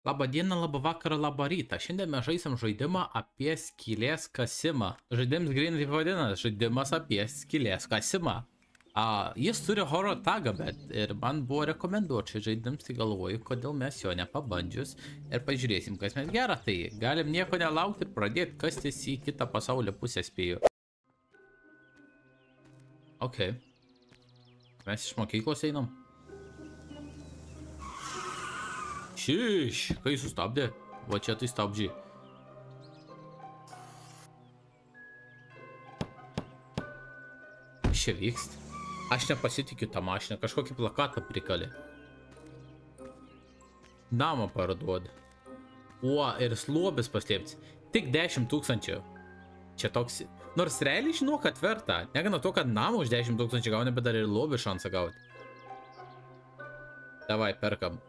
Labą dieną, labą vakarą, labą rytą. Šiandien mes žaisim žaidimą apie skylės kasimą. Žaidimas grinai taip vadinasi, žaidimas apie skylės kasimą. Jis turi horror tagą, bet ir man buvo rekomenduoti šį žaidimas, tai galvoju, kodėl mes jo nepabandžius ir pažiūrėsim, kas mes gera. Tai galim nieko nelaukti ir pradėti kastis į kitą pasaulio pusę, spėju. Ok. Mes iš mokyklos einam. Šiš, kai sustabdė? Va čia tai stabdžiai. Kas čia vyksta? Aš nepasitikiu tą mašiną, kažkokį plakatą prikalė. Namą parduoda. O, ir slobis paslėpti. Tik 10 000. Čia toks... Nors realiai žinau, kad verta. Negana to, kad namą už 10 000 gauni, bet dar ir lobį šansą gauti. Davai, perkam.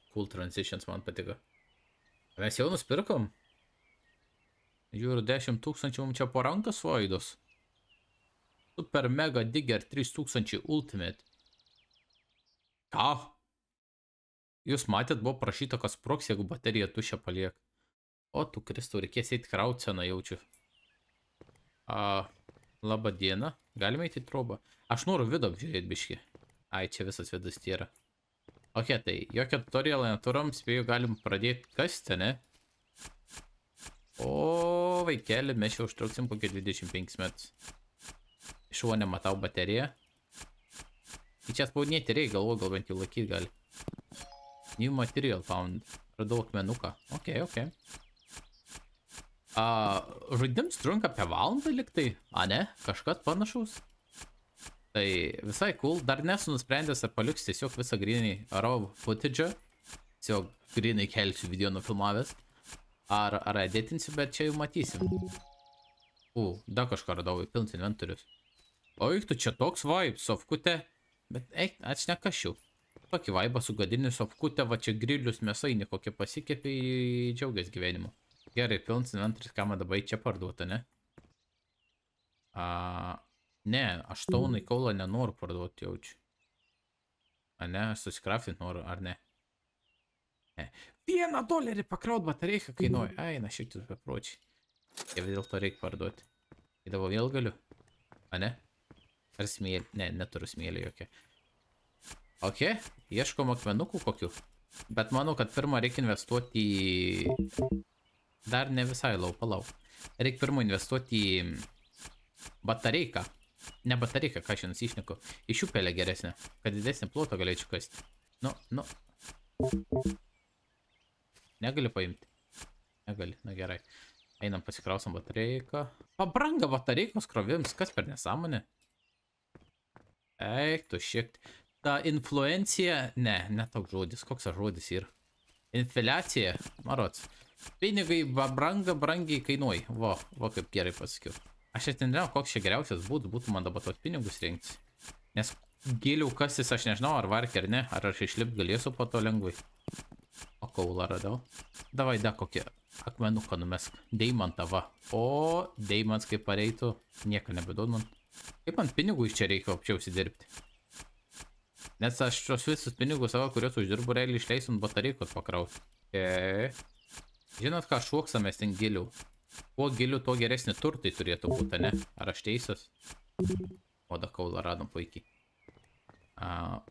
Cool transitions man patiko. Mes jau nusipirkom. Žiūriu, 10 000 mums čia po rankas vaidus. Super Mega Digger 3000 Ultimate. Ką? Jūs matėt, buvo prašyta, kas sprogs, jeigu baterija tuščia paliek. O tu, Kristau, reikės eiti kraut seną, jaučiu. Labą dieną. Galime eiti į trobą. Aš noriu vidų apžiūrėti biškį. Ai, čia visas vidus yra. Ok, tai jokio tutorialą neturam, spėju, galim pradėti kasti, ne? O, vaikeli, mes jau užtruksim kokie 25 metus. Šuo nematau bateriją. Tai čia spaudinėti reikia, galvoju, gal bent jau laikyti gali. New material found. Radau akmenuką. Ok. Žaidims trunka apie valandą liktai. Ne? Kažkas panašaus. Tai visai cool. Dar nesu nusprendęs, ar paliks tiesiog visą grinai raw footage. Tiesiog grinai kelsiu video nufilmavęs. Ar editinsiu, bet čia jau matysim. Dar kažką radau, pilns inventorius. Oi, tu čia toks vibe, sofkutė. Bet eik, aš nekašiu. Tokį vaibą sugadinį sofkutę, va čia grilius mėsainį kokie pasikėpė į džiaugias gyvenimu. Gerai, pilns inventorius, ką man dabar čia parduota, ne? Ne, aš taunai kaulą nenoriu parduoti, jaučiu. Ne, aš susikraftinti noriu, ar ne? Ne. $1 pakraut batareiką kainuoja. Ai, na šiek tiek bepročiai. Jie vis dėlto reikia parduoti. Įdavo vėl galiu? Ne? Ar smėlį? Ne, neturiu smėlį jokia. Ok, ieškom akmenukų kokių. Bet manau, kad pirmą reikia investuoti į... Dar ne visai palauk. Reikia pirmą investuoti į... batareiką. Ne batareiką, ką šiandien išneku. Į šiupelę geresnę. Kad didesnį plotą galėčiau kasti. Nu. Negali paimti. Negali, na gerai. Einam pasikrausom batareiką. Pabranga batareikos krovims, kas per nesąmonę? Eik, tu šiek tiek. Ta influencija, ne toks žodis, koks žodis yra. Infiliacija, marots. Pinigai brangiai kainuoja. Va kaip gerai pasakiau. Aš net nežinau, koks čia geriausias būtų man dabar tos pinigus rinktis. Nes giliau kasis, aš nežinau, ar varkė ar ne, ar aš išlipti galėsiu po to lengvai. O kaulą radau. Davai, kokį akmenuką numesk. Deimantą, va. O, deimants kaip pareitų. Nieko nebeduod man. Kaip man pinigų iš čia reikia apčiausiai dirbti? Nes aš šios visus pinigus savo, kuriuos uždirbu, realiai išleisiu ant batareikos pakrauti. Žinot ką, šuoksamės ten giliau. Kuo giliau, to geresni turtai turėtų būti, ne? Ar aš teisas? O, da kaulą radom puikiai.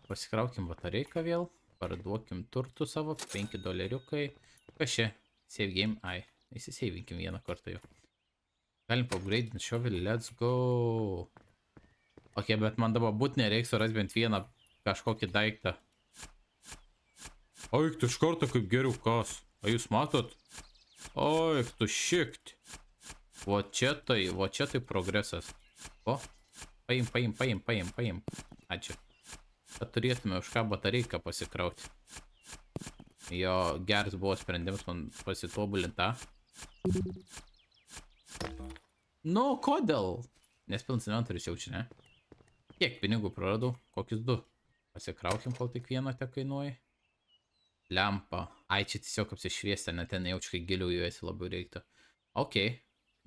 Pasikraukim batareiką vėl. Parduokim turtų savo. $5. Kas čia? Save game. Ai, įsiseivinkim vieną kartą jau. Galim upgrade'inti šovelį. Let's go. Ok, bet man dabar būtinai reiks surasti bent vieną kažkokį daiktą. Oik, tu iš karto kaip geriau kas. A jūs matot? Oik, tu šikt. Va čia tai progresas. O, paim. Ačiū. Kad turėtume už ką batareiką pasikrauti. Jo, geras buvo sprendimas man pasitobulinti. Nu, kodėl? Nes pilnas inventorius jaučia, ne? Kiek pinigų praradau? Kokius 2? Pasikraukim, kol tik vieną te kainuoja. Lempa. Ai, čia tiesiog apsišviesti, net ten jaučiu, kai giliau juosi labai reiktų. Ok.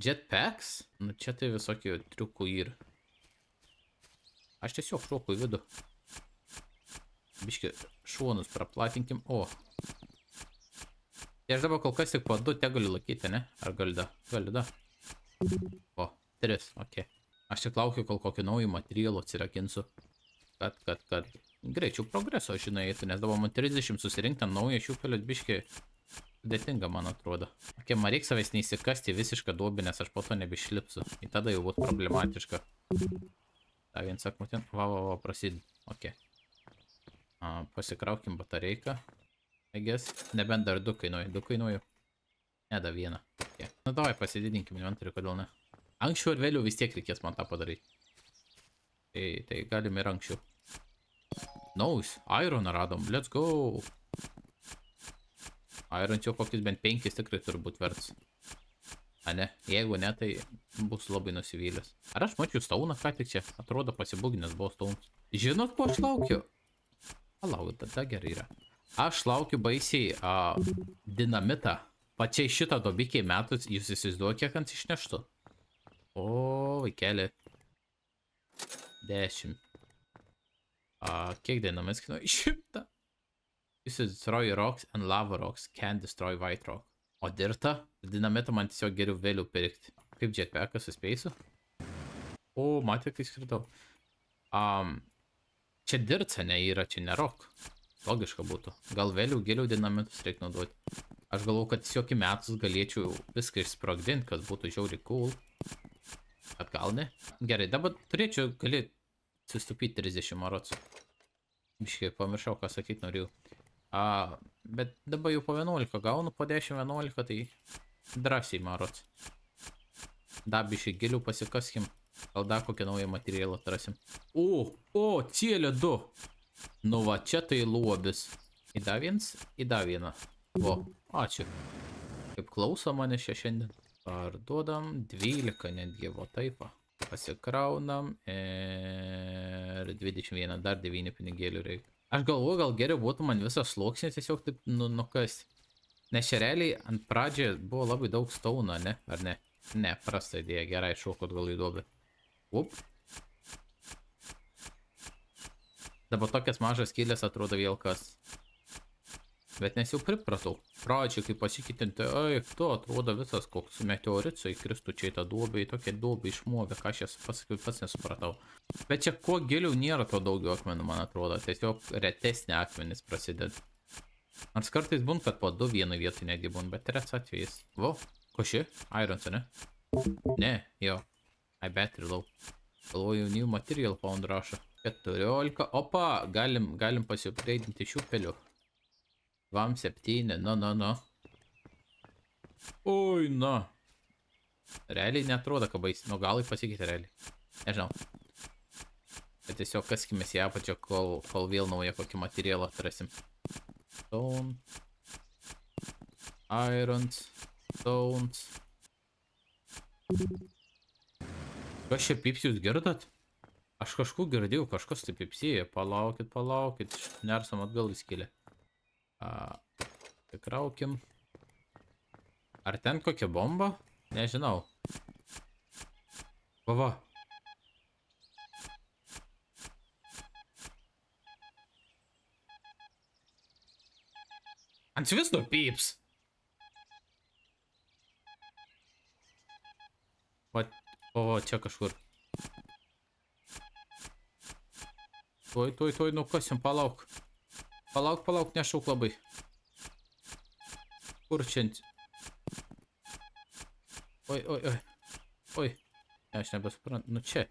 Jetpacks? Nu, čia tai visokių triukų yra. Aš tiesiog šoku į vidų. Biški šonus praplatinkim. O. Tai aš dabar kol kas tik po 2 te galiu laikyti, ne? Ar galiu da? Galiu da. O, 3, ok. Aš tik laukiu, kol kokį naują materialą atsirakinsiu. Kad greičiau progreso, žinai, eitų, nes dabar man 30 susirinkti ant naują šiukelius biški sudėtinga, man atrodo. Ok, man reikia savęs neįsikasti visišką duobį, nes aš po to nebeišlipsiu. Ir tada jau būtų problematiška. Ta vien sakmutin. Va, prasidė. Ok. Pasikraukim batareiką. I guess. Nebent dar 2 kainuoju. 2 kainuoju. Ne, da 1. Okay. Nu, davai pasididinkim inventorių, kodėl ne. Anksčiau ir vėliau vis tiek reikės man tą padaryti. Tai galim ir anksčiau. Nice. Ironą radom. Let's go. Iron jau kokius bent 5 tikrai turbūt verts. A ne? Jeigu ne, tai bus labai nusivylęs. Ar aš mačiau stauną ką tik čia? Atrodo pasibuginęs buvo staunas. Žinot, ko aš laukiu? Palauk, tada gerai yra. Aš laukiu baisiai dinamitą. Pačiai šitą dobikiai metus, jūs įsivaizduoju, kiek ant išneštų? O, vaikelė. 10. Kiek dinamits kainuoja? 100. This is destroy rocks and lava rocks can destroy white rock. O dirta? Dinamitą man tiesiog geriau vėliau pirkti. Kaip jetpacką suspėsiu? O, matė, kai skridau. Čia dirta ne yra, čia ne rock. Logiška būtų. Gal vėliau giliau dinamitus reikia naudoti. Aš galvoju, kad tiesiog į metus galėčiau viską išsprogdinti, kas būtų žiauriai cool. Bet gal ne? Gerai, dabar turėčiau gali sustupyti 30 marots. Biškai pamiršau, ką sakyti norėjau. Bet dabar jau po 11 gaunu, po 10-11, tai drąsiai marots. Da biškai giliau pasikaskim. Gal dar kokią naują materialą atrasim. O, cielė 2. Nu va, čia tai luobis. Į dar vienas, į dar vieną. O, ačiū. Kaip klauso mane šiandien. Parduodam 12 netgi, o taip. Pasikraunam ir 21, dar 9 pinigėlių reikia. Aš galvoju, gal geriau būtų man visas sluoksnis tiesiog taip nukasti. Nes čia realiai ant pradžioje buvo labai daug stauno, ne? Ar ne? Ne, prasta idėja, gerai šokot gal į duobę. Up. Dabar tokias mažas skylės atrodo vėl kas. Bet nes jau pripratau. Pradžiai, kai pasikeitinti, tu atrodo visas koks meteoritas įkristų čia į tą duobę, į tokią duobę išmovę, ką aš esu pasakiau, pats nesupratau. Bet čia kuo giliau nėra to daugiau akmenų, man atrodo. Tiesiog retesnė akmenys prasideda. Nors kartais būn, kad po 2 vienoje vietoje netgi būn, bet rets atvejais. Vo, ko ši? Irons, ne? Ne, jo. I battery low. Galvoju, new material found rašo. 14. Opa, galim pasiupgraidinti šių pelių. 27, no. Oi, na. Realiai netrodo, ką baisi. Nu, gal pasikeitė realiai. Nežinau. Bet tiesiog kaskimės į apačią, kol vėl naują kokį materialą atrasim. Stone. Irons. Stones. Kas čia pips jūs girdot? Aš kažkur girdėjau, kažkas tai pipsėjo. Palaukit. Nersam atgal į skylę. Tikraukim. Ar ten kokia bomba? Nežinau. Va. Ant vis nupips. O, čia kažkur. Tuoj, nukasim, palauk. Palauk, nešauk labai. Kur čia? Oi. Ne, aš nebesuprantu. Nu čia.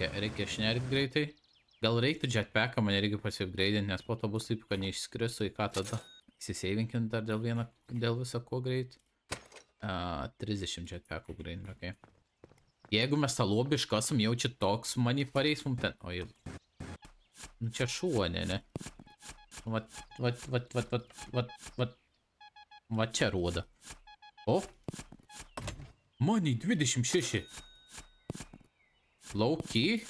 Reikia šnerit greitai. Gal reiktų jetpacką, man reikia pasiupgraidinti, nes po to bus taip, kad neišskristų į ką tada. Įsiseivinkim dar dėl viso ko greit. 30 jetpackų greit, ok. Jeigu mes tą lobį iškasam, jau čia toks manį pareis mums ten. O, jau. Nu čia šuonė, ne? Va čia roda. O. Manį 26. Lauky.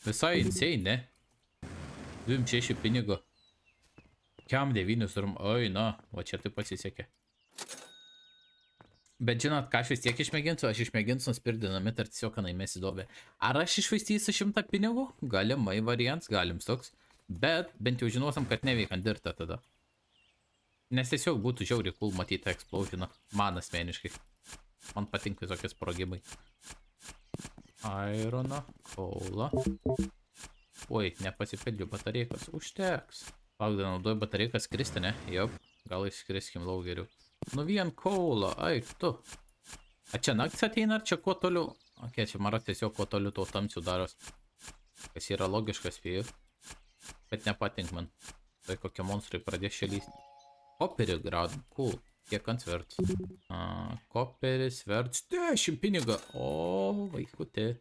Visai insane, ne? 26 pinigo. Kiam 9 turim. Oi, na. Va čia taip pasisekė. Bet žinot, ką aš vis tiek išmėginsiu? Aš išmėginsiu nuspirti dinamitą ir tiesiog kanai mes įdobė. Ar aš išvaistysiu 100 pinigų? Galimai variants, galim toks. Bet bent jau žinosim, kad neveikiant dirta tada. Nes tiesiog būtų žiauriai cool matyti explosioną. Man asmeniškai. Man patinka visokie sprogimai. Ironą, kaulą. Oi, nepasipildžiu batarėkas. Užteks. Laukda, naudoju batarėkas skristi, ne? Jop, gal išskriskim lauk geriau. Nu vien kaulą, ai, tu. A čia naktis ateina, ar čia kuo toliau? Ok, čia maras tiesiog kuo toliau to tamsių daros. Kas yra logiškas spėjų. Bet nepatink man. Tai kokie monstrai pradės šelysti. Koperį gradam, cool. Kiek ant sverts? Koperis sverts 10 pinigą. O, vaikutė.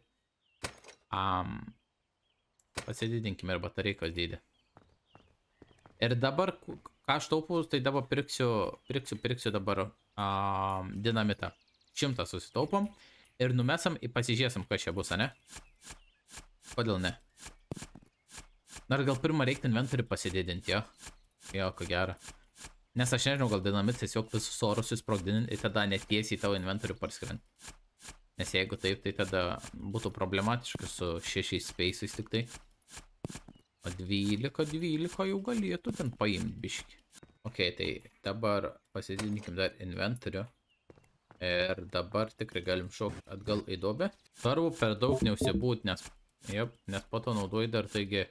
Pasididinkime ir batareikos dydį. Ir dabar, ką aš taupau, tai dabar pirksiu dabar dinamitą. 100 susitaupom ir numesam ir pasižiūrėsim, kas čia bus, ne? Kodėl ne? Dar gal pirmą reiktų inventorių pasididinti, jo? Jo, ko gera. Nes aš nežinau, gal dinamitas tiesiog visus orus susprogdinti ir tada netiesiai tavo inventorių parskrint. Nes jeigu taip, tai tada būtų problematiška su 6 space'ais tik tai. O 12 jau galėtų ten paimti biškį. Ok, tai dabar pasididinkim dar inventorių. Ir dabar tikrai galim šokti atgal į duobę. Svarbu per daug neužsibūt, nes po to naudoji dar, taigi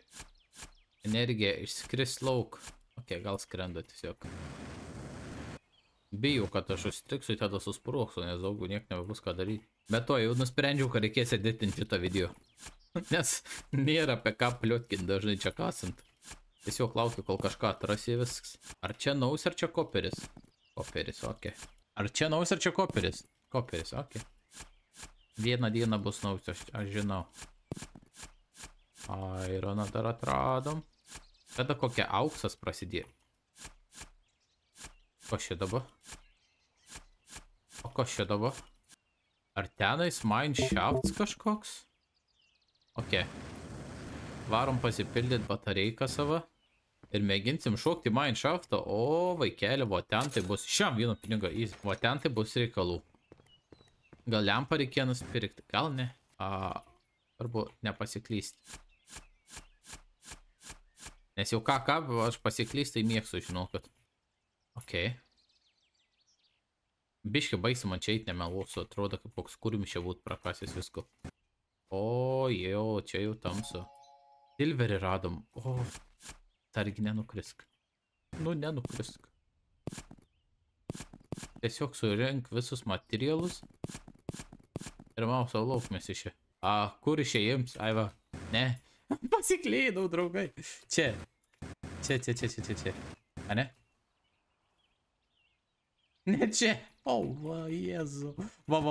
energija išskris lauk. Ok, gal skrenda tiesiog. Bijau, kad aš užstriksiu, tada susproksiu, nes daugų niek nebebus ką daryti. Bet to jau nusprendžiau, kad reikės editinti šitą video. Nes nėra apie ką pliotkinti dažnai čia kasant. Tiesiog laukiu, kol kažką atrasi viskas. Ar čia naus, ar čia koperis? Koperis, ok. Ar čia naus, ar čia koperis? Koperis, ok. Vieną dieną bus naus, aš žinau. Ironą dar atradom. Tada kokia auksas prasidėjo. Kas čia dabar? O kas čia dabar? Ar tenais mineshafts kažkoks? Ok. Varom pasipildyti batareiką savo. Ir mėginsim šokti mineshaftą. O, vaikelį, va ten tai bus. Šiam vieno pinigą. Va ten tai bus reikalų. Gal lempą reikėjo nusipirkti? Gal ne? Arba nepasiklysti. Nes jau ką, aš pasiklystai mėgstu, žinau, kad... Ok. Biški baisi man čia eit nemeluosiu, atrodo, kaip koks kurmis čia būt prakasęs visko. O, jau, čia jau tamsu. Silverį radom. O, targi nenukrisk. Nu, nenukrisk. Tiesiog surink visus materialus. Ir mauso laukmės iš čia. Kur išėjims? Ai va, ne. Pasiklydau, draugai. Čia. Čia. A ne? Ne čia. O, va, Jėzu. Va.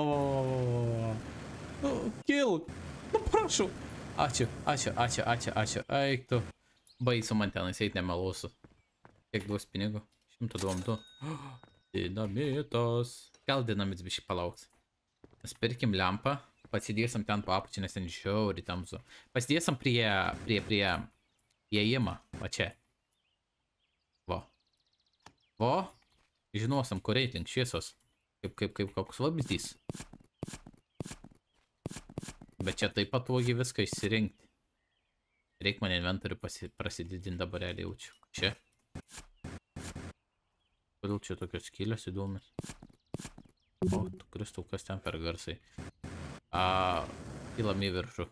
Kilk. Nu, prašau. Ačiū. Eik tu. Baisu man tenais eit nemeluosiu. Kiek duos pinigų? 102. Dinamitas. Gal dinamits biškai palauks. Mes pirkim lempą. Pasidėsim ten po apačią, nes ten žiauriai tamsu. Pasidėsim prie įėjimą. Va čia. Va. Žinosim, kur eit link šviesos. Kaip koks vabzdys. Bet čia taip pat vogi viską išsirinkti. Reik man inventorių prasididinti dabar realiai jaučiu. Čia. Kodėl čia tokios skylės įdomios? O, tu Kristau, kas ten per garsai? Pilam į viršų.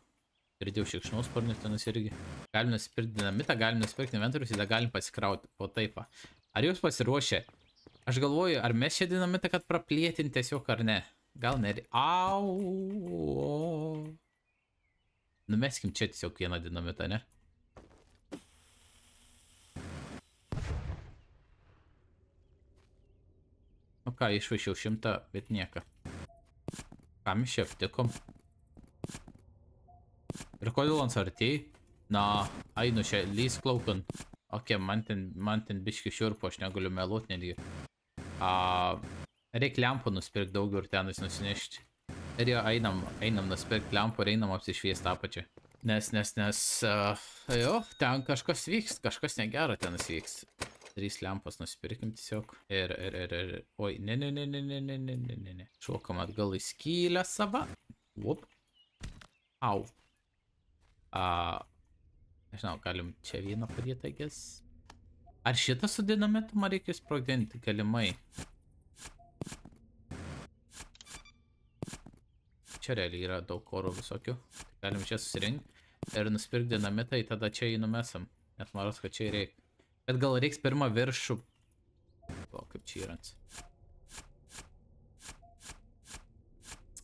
Pridėjau šikšnosparnius tenas irgi. Galim nusipirkti dinamitą, galim nusipirkti inventorius ir galim pasikrauti. O taip. Ar jūs pasiruošę? Aš galvoju, ar mes čia dinamitą, kad praplėtinti tiesiog ar ne? Gal ne. Au. Numeskim čia tiesiog vieną dinamitą, ne? Nu ką, išvaišiau 100, bet nieko. Ką mes čia aptikom? Ir kodėl ant artėjai? Na, einu čia, lys klaukant. Ok, man ten biški šiurpo, aš negaliu meluot netgi. Reik lempų nusipirkti daugiau ir tenais nusinešti. Ir jo, einam nusipirkti lempų ir einam apsišviesti apačią. Nes, jo, ten kažkas vyks, kažkas negero tenas vyks. 3 lempas nusipirkim tiesiog. Ir. Oi, ne. Šokam atgal į skylę savo. Vup. Au. Nežinau, galim čia vieną padėti, I guess. Ar šitą su dinamitu man reikia sprogdinti galimai? Čia realiai yra daug oro visokių. Galim čia susirinkti ir nusipirkti dinamitą, tada čia jį numesam. Net maros, kad čia reikia. Bet gal reiks pirmą viršų. O, kaip čia įrants.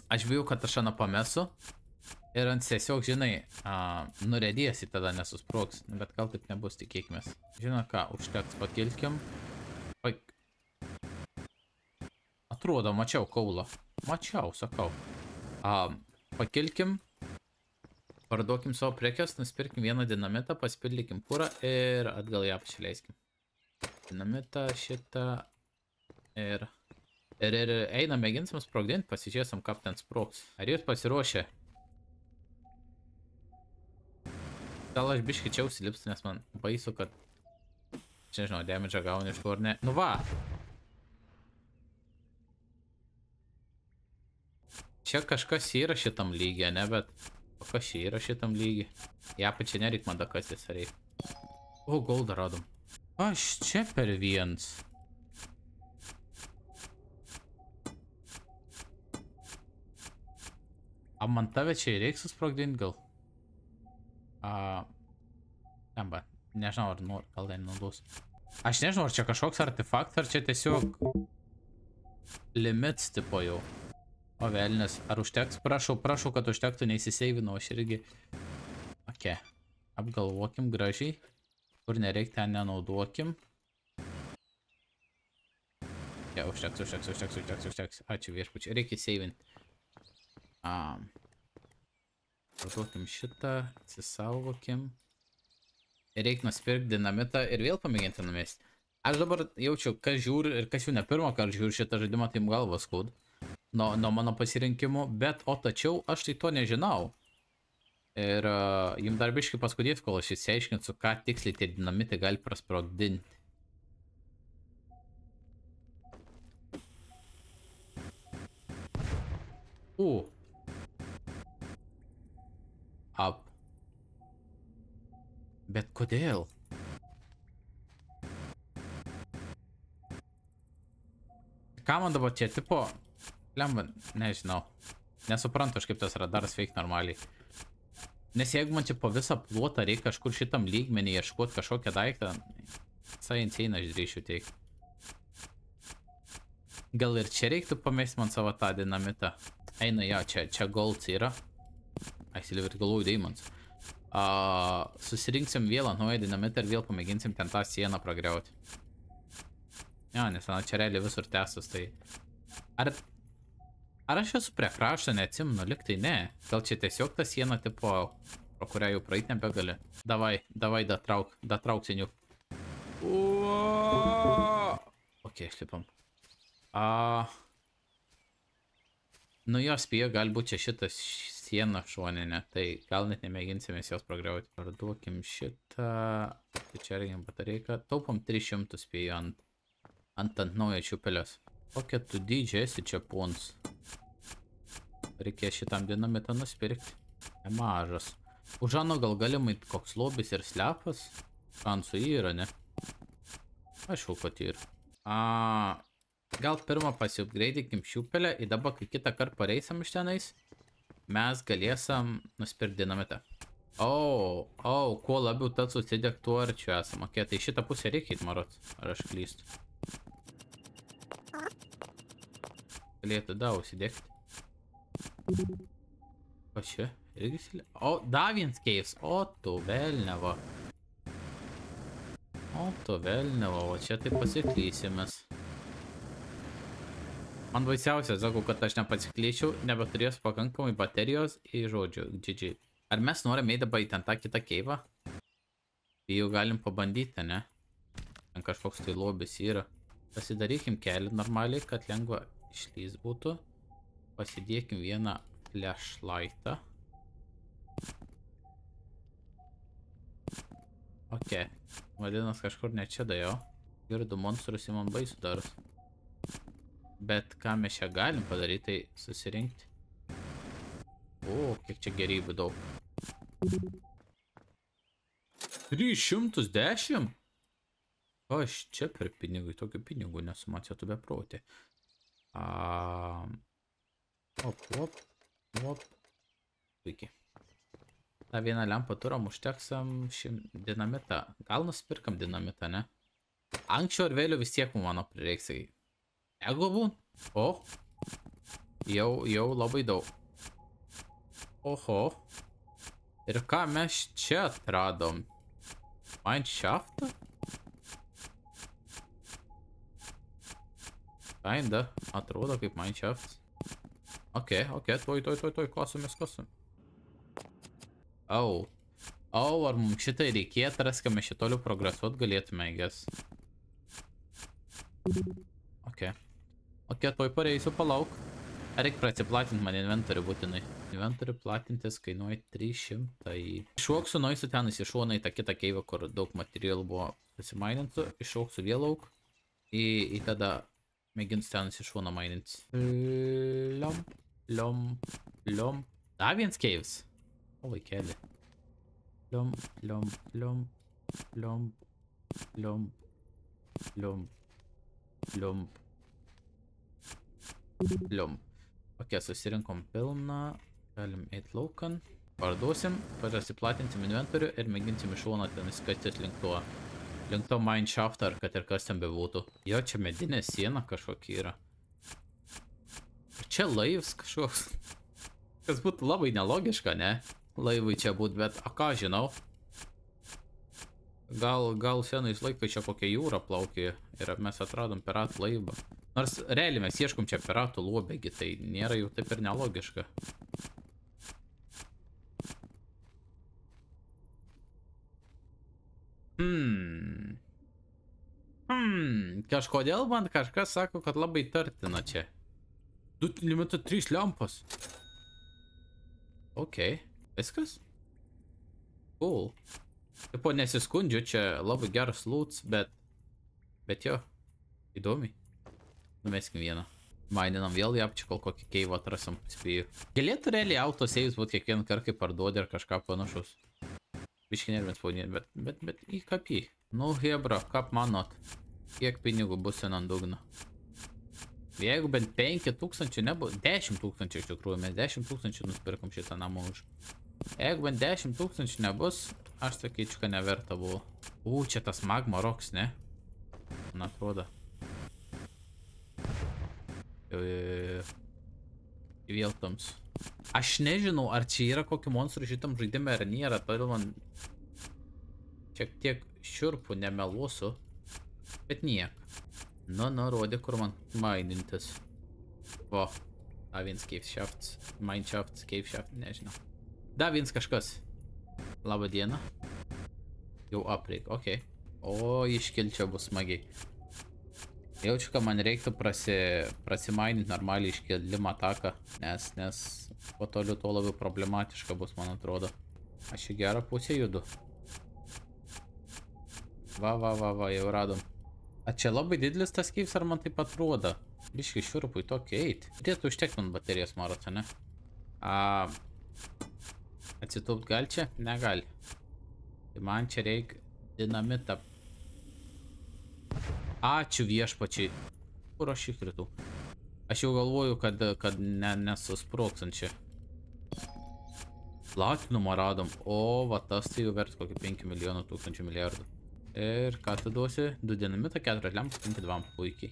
Aš bijau, kad aš aną pamesu. Ir ant tiesiog, žinai, nuredėsi tada nesusproks. Bet gal taip nebus, tikėkimės. Žinau ką, užteks pakilkim. Atrodo, mačiau kaulą. Mačiau, sakau. Pakilkim. Parduokim savo prekes, nusipirkim vieną dinamitą, pasipildykim purą ir atgal ją pasileiskim. Dinamitą šitą ir einam, mėginsim sprogdinti, pasižiūrėsim, kaip ten sprogs. Ar jūs pasiruošę? Gal aš biškai čia užsilipsiu, nes man baisu, kad... Čia nežinau, damage gauni iš to ar ne. Nu va! Čia kažkas yra šitam lygiai, ne, bet... O kas čia yra šitam lygiai? Į apačią nereik man dakastis, ar reik. O, goldą radom. Aš čia per viens. A man tave čia reiks susprogdinti gal? Temba, nežinau, ar gal tai naudos. Aš nežinau, ar čia kažkoks artefaktas, ar čia tiesiog limits tipo jau. O velnis, ar užteks? Prašau, kad užtektų, neįsiseivinau, aš irgi. Ok, apgalvokim gražiai. Kur nereik, ten nenaudokim. Ja, užteks. Ačiū viešpačiai, reikia įseivinti. Parduokim šitą, atsisaugokim. Reik nusipirkti dinamitą ir vėl pamėginti numesti. Aš dabar jaučiu, kas žiūri ir kas jau ne pirmą kartą žiūri šitą žaidimą, tai galvas skaud. Nuo mano pasirinkimų, bet tačiau aš tai to nežinau. Ir jums dar biškai paskudės, kol aš įsiaiškinsiu, ką tiksliai tie dinamitai gali prasprogdinti. Up. Bet kodėl? Ką man dabar čia, tipo... Lemba, nežinau. Nesuprantu aš, kaip tas radaras veikia normaliai. Nes jeigu man čia po visą plotą reikia kažkur šitam lygmenį ieškoti kažkokią daiktą, science eina, aš drįšiu teikti. Gal ir čia reiktų pamesti man savo tą dinamitą? Eina, ja, čia golds yra. Silver galvoju Demons. Susirinksim vėl ant naują dinamitą ir vėl pamėginsim ten tą sieną pragriauti. Ja, nes čia realiai visur tęstas, tai... Ar aš esu prie krašto, neatsimenu, liktai ne. Gal čia tiesiog ta siena, tipo, pro kurią jau praeit nebegali. Davai, datrauk seniuk. Ok, išlipam. Nu jo, spėjo, galbūt čia šitas siena šoninė, tai gal net nemėginsimės jos pragriauti. Parduokim šitą. Tai čia reikiam batareiką. Taupom 300 spėjo ant naujo čiupelės. Kokia tu dydžiai esi čia pons. Reikės šitam dinamitą nusipirkti. Nemažas. Už ano gal galimai koks lobis ir slepas. Šansų yra, ne? Aišku, kad yra. Gal pirmą pasiupgreidikim šiupelę ir dabar, kai kitą kartą pareisam iš tenais, mes galėsim nusipirkti dinamitą. Kuo labiau tad susidėk, tuo arčiau esam. Ok, tai šitą pusę reikia įtmarot. Ar aš klystu? Galėtų užsidėkti. O čia? Irgi silė? O, dar viens keis. O, tu velneva. O čia taip pasiklysimės. Man baisiausia, sakau, kad aš nepasiklyčiau, nebeturės pakankamai baterijos į žodžių. GG. Ar mes norime eiti dabar į ten tą kitą keivą? Jau galim pabandyti, ne? Ten kažkoks tai lobis yra. Pasidarykim kelią normaliai, kad lengva išlys būtų. Pasidėkim vieną flashlightą. Ok. Vadinas kažkur ne čia dajau. Girdu monstrus į man baisų daros. Bet ką mes čia galim padaryti, tai susirinkti. O, kiek čia gerybių daug. 310? Aš čia per pinigų, tokių pinigų nesumatytų beprotį. Op. Puikiai. Ta vieną lempą turam, užteksam dinamitą. Gal nusipirkam dinamitą, ne? Anksčiau ar vėliau vis tiek mano prireiks. Jeigu būn. O. Jau labai daug. Oho. Ir ką mes čia atradom? Mineshaftą? Kinda. Atrodo kaip mineshafts. Ok, tuoj, klausomės. Au, ar mums šitai reikėtų, ras, kad mes šitą toliau progresuot galėtume, I guess. Ok, tuoj pareisiu, palauk. Reikia prasiplatinti man inventorių būtinai. Inventorių platintis kainuoja 300. Iššoksiu, nueisiu ten įsišuonai tą kitą keivą, kur daug materialų buvo susimainintų. Iššoksiu vėl lauk. Į tada mėginsiu ten įsišuoną mainintis. Liom. Da viens keivis. O vaikeli. Liom. Ok, susirinkom pilną. Galim eit laukan. Parduosim, prasiplatinsim inventorių ir mėginsim iš šono ten įskastis link to mineshaftą, ar kad ir kas ten bebūtų. Jo, čia medinė siena kažkokia yra. Čia laivas kažkoks. Kas būtų labai nelogiška, ne? Laivai čia būt, bet ką žinau. Gal senais laikais čia kokia jūra plaukė ir mes atradom piratų laivą. Nors realiai mes ieškom čia piratų luobėgi, tai nėra jau taip ir nelogiška. Kažkodėl man kažkas sako, kad labai tartina čia. 3 lempos. Ok, viskas? Cool. Tipo nesiskundžiu, čia labai geras loots, bet jo, įdomiai. Numeskim vieną. Maininam vėl ją, čia kol kokį keivą atrasam, spėju. Galėtų realiai autosaves būt kiekvieną kartą, kai parduodi ar kažką panašus. Biški nervins paunėt, bet į kapį. Nu, hebra, kaip manot, kiek pinigų bus ant dugno? Jeigu bent 5000 nebus, 10 000 iš tikrųjų, mes 10 000 nusipirkom šitą namą už. Jeigu bent 10 000 nebus, aš sakyčiau, kad neverta buvo. Čia tas magma rocks, ne? Man atrodo. Vėl tams. Aš nežinau, ar čia yra kokių monstrų šitam žaidime ar nėra, todėl man šiek tiek šiurpų nemeluosiu, bet niek. Nu, rodė, kur man mainintis. Va, da viens caveshafts, mineshafts, caveshafts, nežinau. Da viens kažkas. Labą dieną. Jau apreik, ok. O, iškelčia bus smagiai. Jaučiu, kad man reiktų prasimaininti normaliai iškelimą taką, nes po toliau to labiau problematiška bus, man atrodo. Aš į gerą pusę judu. Va, jau radom. A čia labai didelis tas keivs, ar man taip atrodo? Biškai šiurpui tokį eit. Turėtų užtekti man baterijos maroto, ne? Atsitūpt gal čia? Negali. Tai man čia reikia dinamitą. Ačiū viešpačiai. Kur aš įkritų? Aš jau galvoju, kad nesusproksan čia. Platinumą radom. O, va tas tai jau verts kokį 5 milijonų tūkstančių milijardų. Ir ką tu duosi? 2 dinamitą, 4 lempų, 5-2. Puikiai.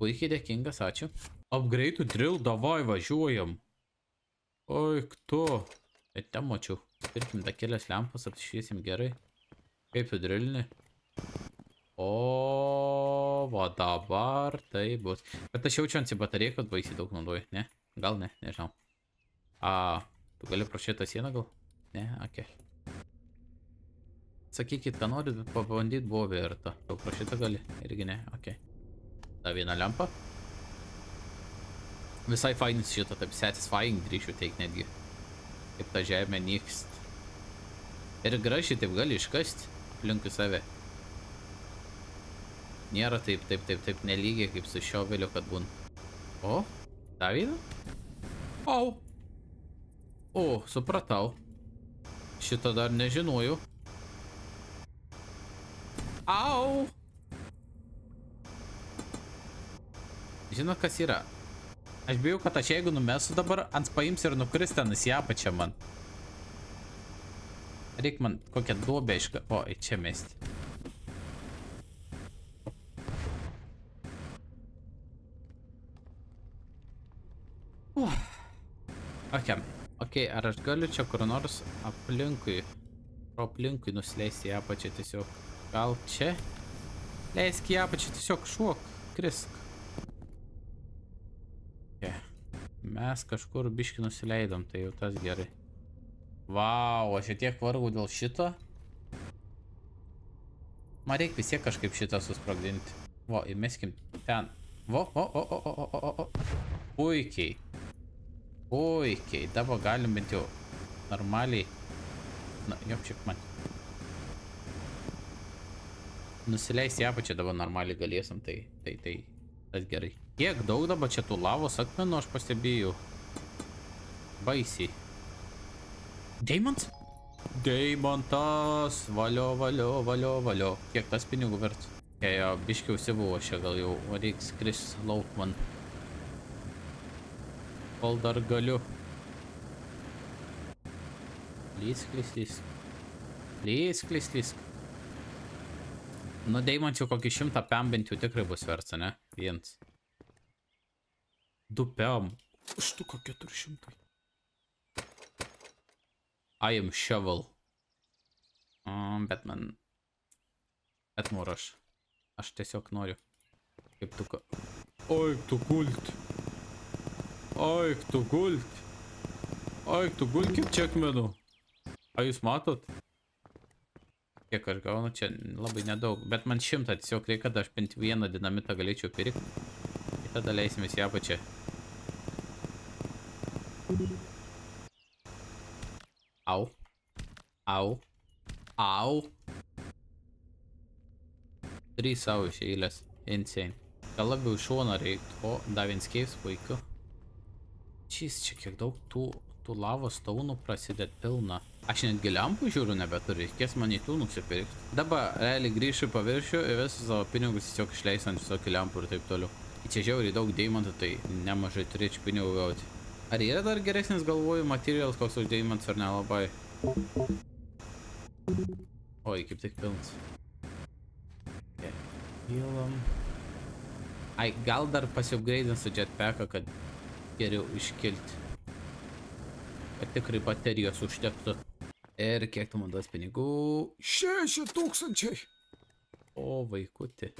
Puikiai dėkingas, ačiū. Upgrade'ų drill, davai, važiuojam. Oi, kto? Ten mačiau. Pirkim tą kelias lempas, apsišviesim gerai. Kaip tu drillini? O, va dabar tai bus. Bet aš jaučiu ant bateriją, kad baisiai daug naudoju. Ne? Gal ne? Nežinau. Tu gali pro šitą sieną gal? Ne? Ok. Sakykit, ką norit, bet pabandyt buvo verta. Gal pro šitą gali? Irgi ne? Ok. Da vieną lempą. Visai fainis šitą, taip satisfying drįšiu teik netgi. Kaip ta žemė nykst. Ir gražiai taip gali iškasti aplinkui save. nėra taip nelygiai kaip su šioveliu, kad būn. O, dar vieną? Au. O, supratau. Šitą dar nežinojau. Au. Žinot, kas yra? Aš bijau, kad aš jeigu numesiu dabar, ant paims ir nukris ten į apačią man. Reik man kokią duobę iška... O, į čia mesti. Ok, ar aš galiu čia kur nors aplinkui nusileisti į apačią tiesiog? Gal čia? Leisk į apačią tiesiog šuok, krisk. Mes kažkur biškį nusileidom, tai jau tas gerai. Vau, aš tiek vargau dėl šito. Man reikia vis tiek kažkaip šitą susprogdinti. Vo, įmeskim ten. Vo. Puikiai. Puikiai. Dabar galim bent jau normaliai. Na, jopčiak man. Nusileisti į apačią dabar normaliai galėsim, tai tas gerai. Kiek daug dabar čia tų lavos akmenų aš pastebėjau. Baisiai. Deimantas? Deimantas. Valio. Kiek tas pinigų verts? Jo, biškiau sibuvo čia gal jau. O reiks skris lauk man. Kol dar galiu. Lysk. Nu, deimančių kokį 100 pem bent jau tikrai bus verts, ne? Viens. 2 pem. Štuka 400. I am shovel. Bet noriu aš. Aš tiesiog noriu. Kaip tu ką. Aik tu gult, kiek čia akmenų. A jūs matot? Kiek aš gaunu, čia labai nedaug. Bet man 100 tiesiog reikia, kad aš bent vieną dinamitą galėčiau pirkti. Ir tada leisimės į apačią. Au. 3 savo iš eilės. Insane. Gal labiau iš šono reiktų. O, dar viens keis, puiku. Čia kiek daug tų lavos taunų prasidėt pilna. Aš netgi lempų žiūriu nebeturiu. Reikės man į tų nusipirkti. Dabar realiai grįšiu į paviršių ir visus savo pinigus tiesiog išleis ant visokių lempų ir taip toliau. Čia žiauriai daug deimantų, tai nemažai turėčiau pinigų gauti. Ar yra dar geresnis galvoju materials koks už deimantus ar nelabai? Oi, kaip tik pilnas. Pilam. Ai, gal dar pasiupgraidinsiu jetpacką, kad geriau iškilti. Kad tikrai baterijos užtektų. Ir kiek tu man duos pinigų? 6000. O, vaikutį.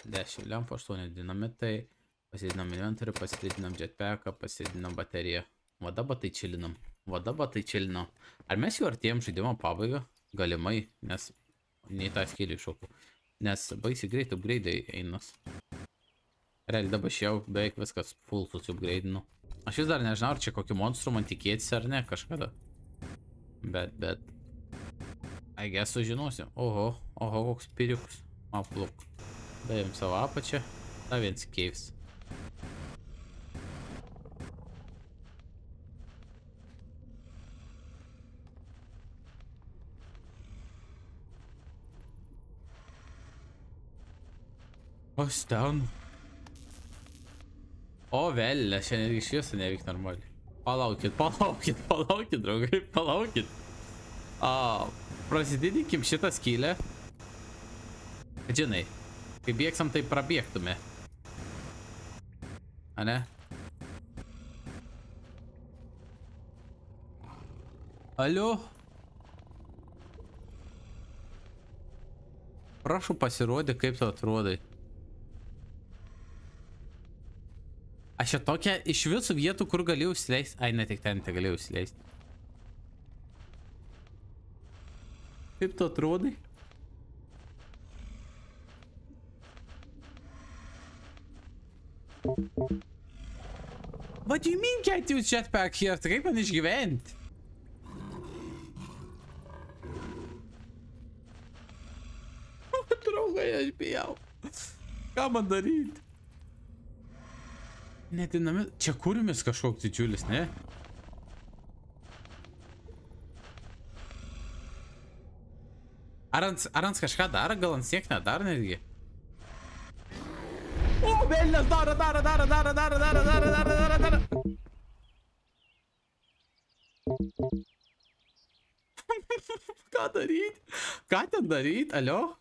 10 lempų, 8 dinamitai. Pasidinam inventorių, pasidinam jetpacką, pasidinam bateriją. Vada batai čilinam. Ar mes jau artėjom žaidimo pabaigą? Galimai, nes nei tą skėlį šokau. Nes baisiai greit upgrade'ai einas. Realiai dabar aš jau beveik viskas full susiupgrade'inu. Aš vis dar nežinau, ar čia kokį monstrų man tikėtis ar ne kažkada. Bet... I guess sužinosiu. Oho, koks piriukus. Apluk. Davėm savo apačią. Dar viens caves. Kas ten? O, velė, šiandien iš viso nevyk normaliai. Palaukit, draugai, palaukit. Prasididinkim šitą skylę. Žinai, kai bėgsam, tai prabėgtume. A ne? Alio? Prašau pasirodė, kaip tu atrodai. Aš čia tokia iš visų vietų, kur galėjau įsileisti. Ai, ne tik ten galėjau įsileisti. Kaip tu atrodai? What do you mean can't use jetpack here? Tai kaip man išgyventi? aš bijau. Ką man daryti? Nedinami... Čia kūrimis kažkoks didžiulis, ne? Ar ant kažką daro, gal ant siek nedaro netgi? O, velnės daro. Ką daryt? Ką ten daryt, alio?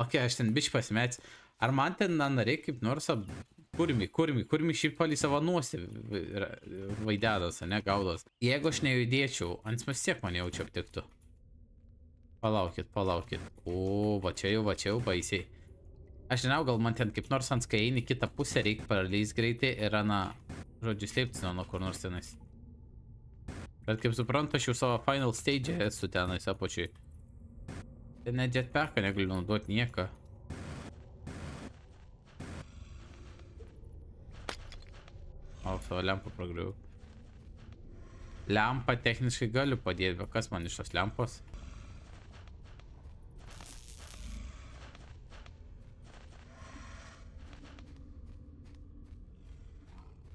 Ok, aš ten biškai pasimetęs. Ar man ten reikia kaip nors kurmi šiaip palį savo nosį vaidedas, ne, gaudos. Jeigu aš nejudėčiau, ant vis tiek man jaučiu aptiktų. Palaukit. O, va čia jau baisiai. Aš žinau, gal man ten kaip nors ant kai eini kitą pusę reikia paraleis greitai ir žodžiu, slėptis nuo kur nors tenais. Bet kaip suprantu, aš jau savo final stage esu tenais apačiai. Ten net jetpacką negaliu naudoti nieką. O, savo lempą pragriau. Lempą techniškai galiu padėti, bet kas man iš tos lempos?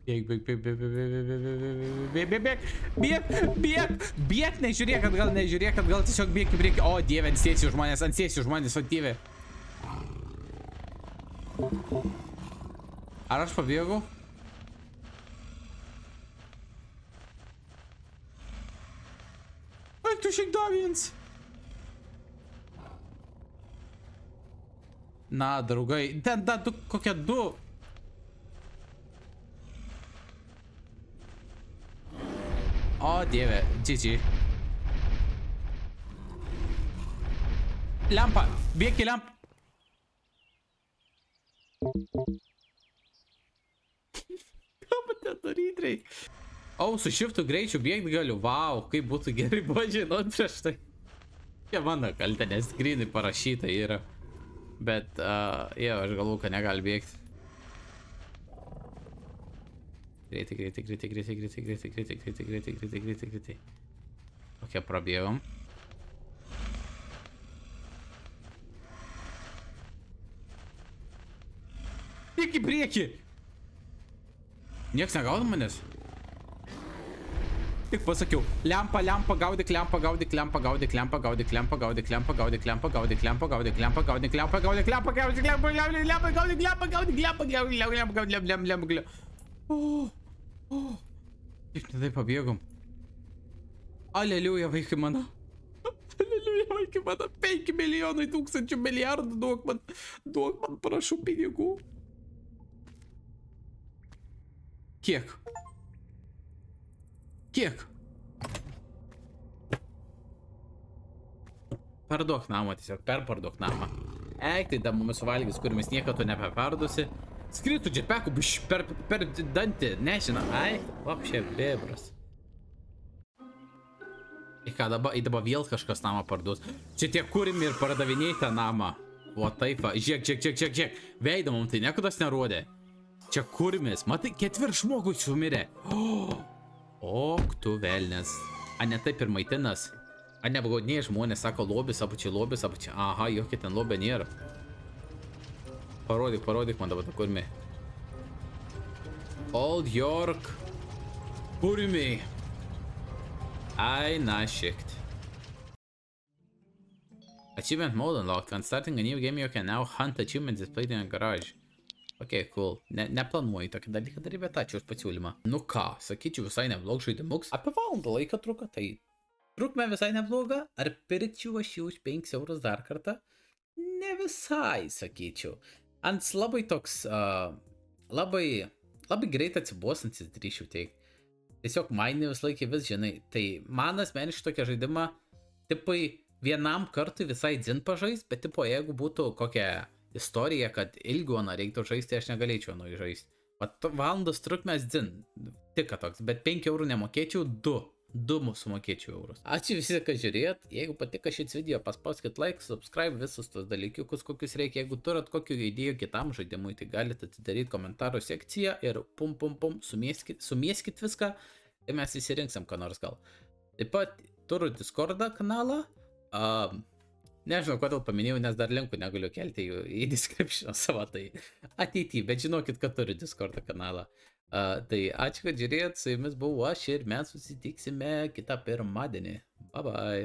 Bėk, nežiūrėk atgal, tiesiog bėk į priekį. O, dieve, ant sėsiu žmonės, o dieve. Ar aš pabėgau? Ai, tu šiek dar viens. Na, draugai, ten da, kokie du. O, dieve, GG. Lempa, bėk į lempą. Ką man ten daryti reikia? O, su shiftu greičiu bėgti galiu. Vau, kaip būtų gerai buvo žinot prieš tai. Čia mano kaltė, nes grinai parašyta yra. Bet, jo, aš galvoju, kad negali bėgti. Greitai. Ok, prabėgom. Bėk į priekį! Nieks negaudo manęs? Tik pasakiau, lempa, gaudyk, Kaip ne taip pabėgom. Aleliuja, vaikai mano. 5 milijonai tūkstančių milijardų duok man, prašau, pinigų. Kiek? Parduok namą, tiesiog perparduok namą. Eik, tai da mumis suvalgys, kur mes niekada to neperdusi. Skritų jetpacku per dantį, nežinau, ai, lapšė bebras. Į ką dabar vėl kažkas namą parduos. Čia tie kūrimi ir pardavinėjai tą namą. O taip, žiūrėk, veidą mums tai nekudas nerodė. Čia kūrimis, matai, 4 žmogus sumirė. Ok, tu velnės. A ne taip ir maitinas. A neapgaudinėjai žmonės, sako lobis apačiai. Aha, jokia ten lobė nėra. Parodyk man dabar tą kūrimį. Old York. Kūrimiai. Ai, na, šiekt. Achievement mode unlocked. When starting a new game, you can now hunt achievements displayed in a garage. Ok, cool. Neplanuoju tokį dalyką daryti, bet ačiū už pasiūlymą. Nu ką, sakyčiau, visai neblog žaidimuks. Apie valandą laiką truko, tai trukmė visai nebloga. Ar pirkčiau aš jų už 5 eurus dar kartą? Ne visai, sakyčiau. Ant labai toks, labai greit atsibosantis drįšiu teikti. Tiesiog mainį vis laikį vis žinai. Tai man asmeniškai tokia žaidimą, tipai vienam kartui visai dzin pažais, bet tipo jeigu būtų kokia istorija, kad ilgiuoną reiktų žaisti, aš negalėčiau nuo žaisti. Valandos trukmės dzin, tik toks, bet 5 eurų nemokėčiau, 2 mūsų mokėčiau eurus. Ačiū visi, kad žiūrėjot. Jeigu patiko šis video, paspauskit like, subscribe, visus tos dalykiukus, kokius reikia. Jeigu turit kokių idėjų kitam žaidimui, tai galite atidaryti komentarų sekciją ir sumieskit viską ir mes įsirinksim ką nors gal. Taip pat turiu Discordą kanalą. Nežinau, kodėl paminėjau, nes dar linkų negaliu kelti į description savo, tai ateityje, bet žinokit, kad turiu Discord kanalą. Tai ačiū, kad žiūrėjot, su jumis buvau aš ir mes susitiksime kitą pirmadienį. Bye bye.